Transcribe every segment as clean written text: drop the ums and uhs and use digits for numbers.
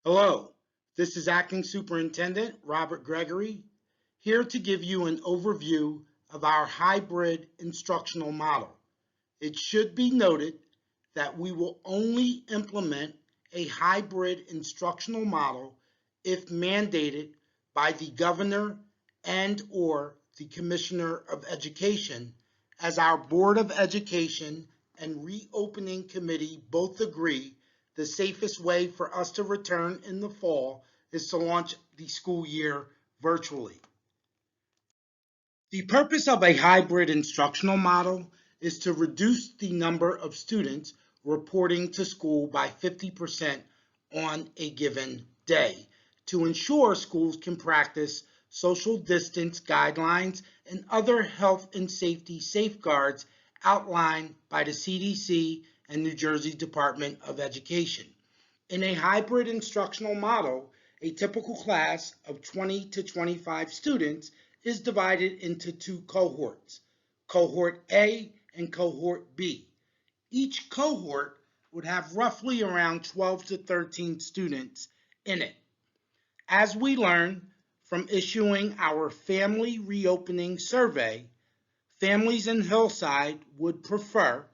Hello, this is Acting Superintendent Robert Gregory, here to give you an overview of our hybrid instructional model. It should be noted that we will only implement a hybrid instructional model if mandated by the Governor and/or the Commissioner of Education, as our Board of Education and Reopening Committee both agree the safest way for us to return in the fall is to launch the school year virtually. The purpose of a hybrid instructional model is to reduce the number of students reporting to school by 50% on a given day to ensure schools can practice social distance guidelines and other health and safety safeguards outlined by the CDC and New Jersey Department of Education. In a hybrid instructional model, a typical class of 20 to 25 students is divided into two cohorts, Cohort A and Cohort B. Each cohort would have roughly around 12 to 13 students in it. As we learn from issuing our family reopening survey, families in Hillside would prefer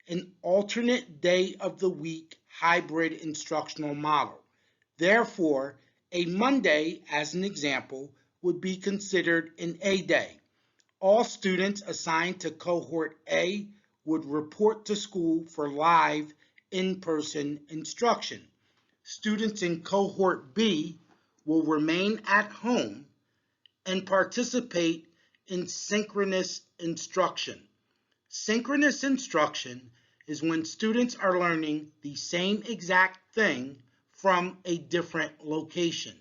an alternate day of the week hybrid instructional model. Therefore, a Monday, as an example, would be considered an A day. All students assigned to Cohort A would report to school for live in-person instruction. Students in Cohort B will remain at home and participate in synchronous instruction. Synchronous instruction is when students are learning the same exact thing from a different location.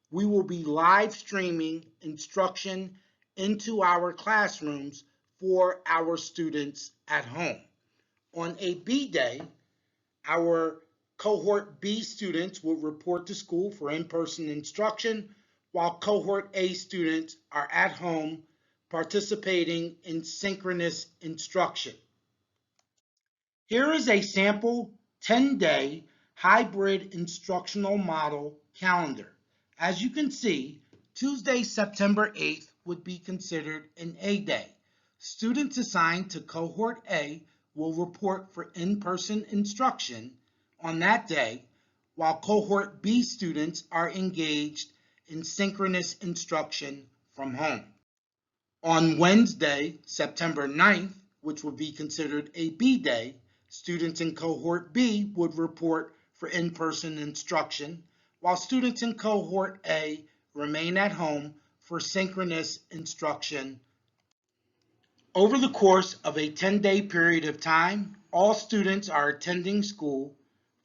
We will be live streaming instruction into our classrooms for our students at home. On a B day, our Cohort B students will report to school for in-person instruction, while Cohort A students are at home participating in synchronous instruction. Here is a sample 10-day hybrid instructional model calendar. As you can see, Tuesday, September 8th would be considered an A day. Students assigned to Cohort A will report for in-person instruction on that day, while Cohort B students are engaged in synchronous instruction from home. On Wednesday, September 9th, which would be considered a B day, students in Cohort B would report for in-person instruction, while students in Cohort A remain at home for synchronous instruction. Over the course of a 10-day period of time, all students are attending school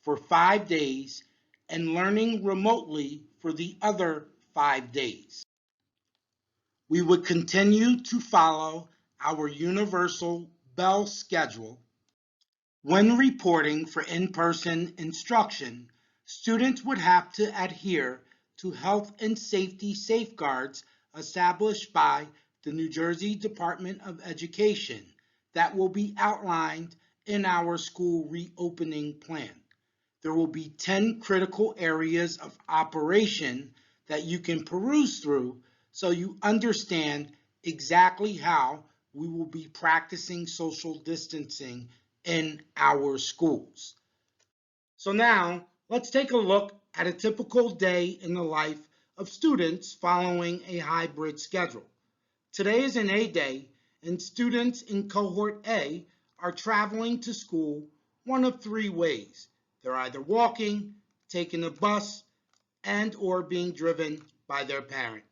for 5 days and learning remotely for the other 5 days. We would continue to follow our universal bell schedule. When reporting for in-person instruction, students would have to adhere to health and safety safeguards established by the New Jersey Department of Education that will be outlined in our school reopening plan. There will be 10 critical areas of operation that you can peruse through so you understand exactly how we will be practicing social distancing in our schools. So now, let's take a look at a typical day in the life of students following a hybrid schedule. Today is an A day, and students in Cohort A are traveling to school one of 3 ways. They're either walking, taking a bus, and/or being driven by their parent.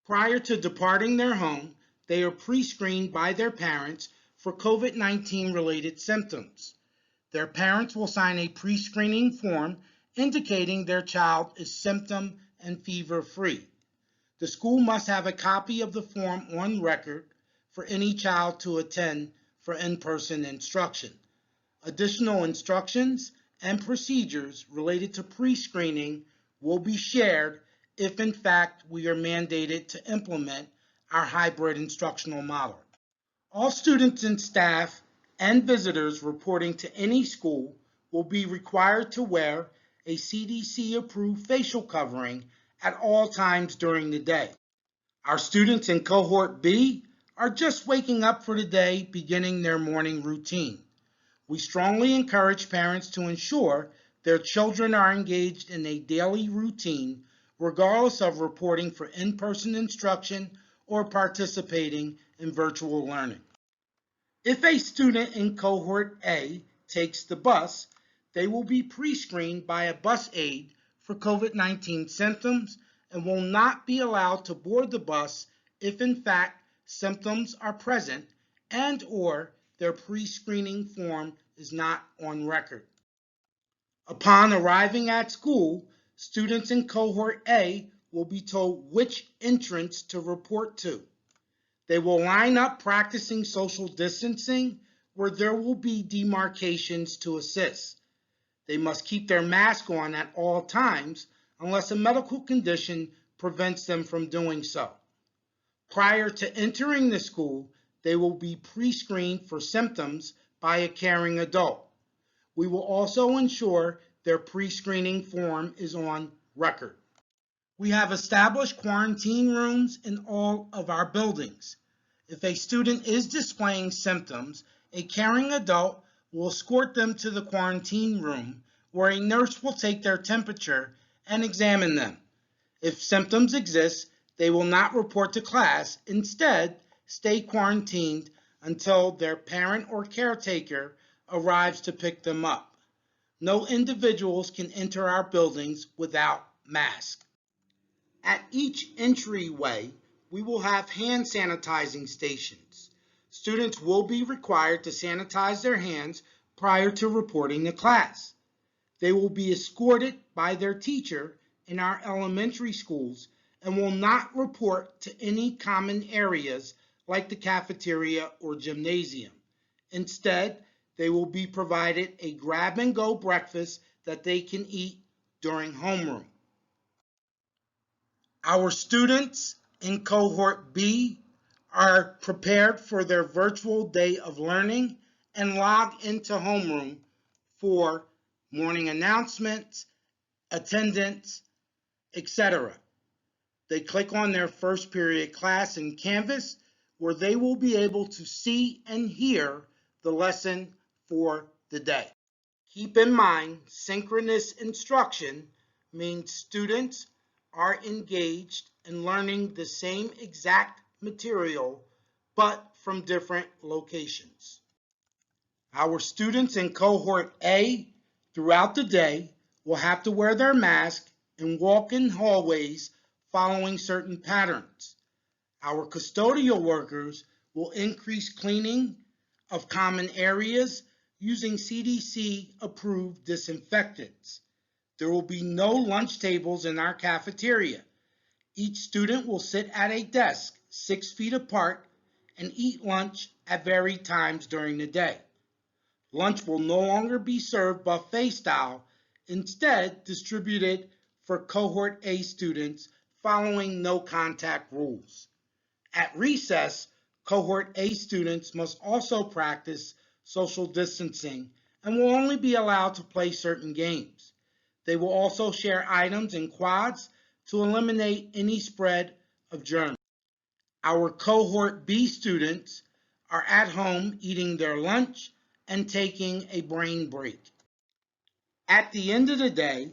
Prior to departing their home, they are pre-screened by their parents for COVID-19 related symptoms. Their parents will sign a pre-screening form indicating their child is symptom and fever free. The school must have a copy of the form on record for any child to attend for in-person instruction. Additional instructions and procedures related to pre-screening will be shared if in fact we are mandated to implement our hybrid instructional model. All students and staff and visitors reporting to any school will be required to wear a CDC-approved facial covering at all times during the day. Our students in Cohort B are just waking up for the day, beginning their morning routine. We strongly encourage parents to ensure their children are engaged in a daily routine, regardless of reporting for in-person instruction or participating in virtual learning. If a student in Cohort A takes the bus, they will be pre-screened by a bus aide for COVID-19 symptoms and will not be allowed to board the bus if in fact symptoms are present and/or their pre-screening form is not on record. Upon arriving at school, students in Cohort A will be told which entrance to report to. They will line up practicing social distancing where there will be demarcations to assist. They must keep their mask on at all times unless a medical condition prevents them from doing so. Prior to entering the school, they will be pre-screened for symptoms by a caring adult. We will also ensure their pre-screening form is on record. We have established quarantine rooms in all of our buildings. If a student is displaying symptoms, a caring adult will escort them to the quarantine room where a nurse will take their temperature and examine them. If symptoms exist, they will not report to class. Instead, stay quarantined until their parent or caretaker arrives to pick them up. No individuals can enter our buildings without masks. At each entryway, we will have hand sanitizing stations. Students will be required to sanitize their hands prior to reporting to class. They will be escorted by their teacher in our elementary schools and will not report to any common areas like the cafeteria or gymnasium. Instead, they will be provided a grab-and-go breakfast that they can eat during homeroom. Our students in Cohort B are prepared for their virtual day of learning and log into homeroom for morning announcements, attendance, etc. They click on their first period class in Canvas where they will be able to see and hear the lesson for the day. Keep in mind, synchronous instruction means students are engaged in learning the same exact material, but from different locations. Our students in Cohort A throughout the day will have to wear their mask and walk in hallways following certain patterns. Our custodial workers will increase cleaning of common areas using CDC-approved disinfectants. There will be no lunch tables in our cafeteria. Each student will sit at a desk 6 feet apart and eat lunch at varied times during the day. Lunch will no longer be served buffet style, instead distributed for Cohort A students following no contact rules. At recess, Cohort A students must also practice social distancing and will only be allowed to play certain games. They will also share items in quads to eliminate any spread of germs. Our Cohort B students are at home eating their lunch and taking a brain break. At the end of the day,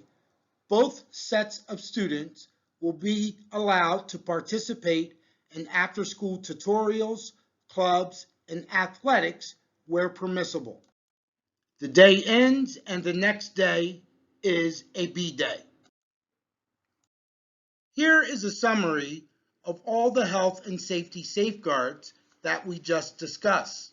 both sets of students will be allowed to participate in after-school tutorials, clubs, and athletics where permissible. The day ends and the next day is a B day. Here is a summary of all the health and safety safeguards that we just discussed.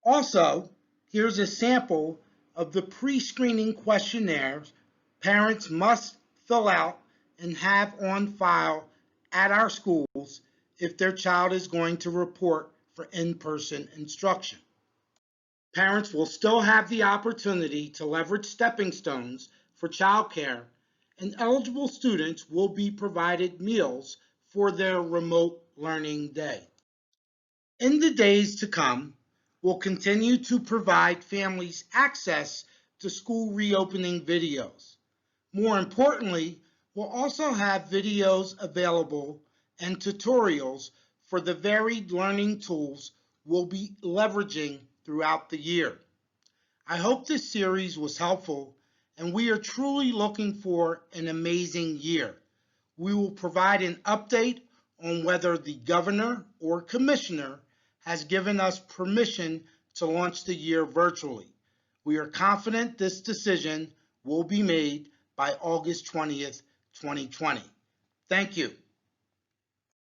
Also, here's a sample of the pre-screening questionnaires parents must fill out and have on file at our schools if their child is going to report for in-person instruction. Parents will still have the opportunity to leverage stepping stones for childcare, and eligible students will be provided meals for their remote learning day. In the days to come, we'll continue to provide families access to school reopening videos. More importantly, we'll also have videos available and tutorials for the varied learning tools we'll be leveraging throughout the year. I hope this series was helpful, and we are truly looking for an amazing year. We will provide an update on whether the governor or commissioner has given us permission to launch the year virtually. We are confident this decision will be made by August 20th, 2020. Thank you.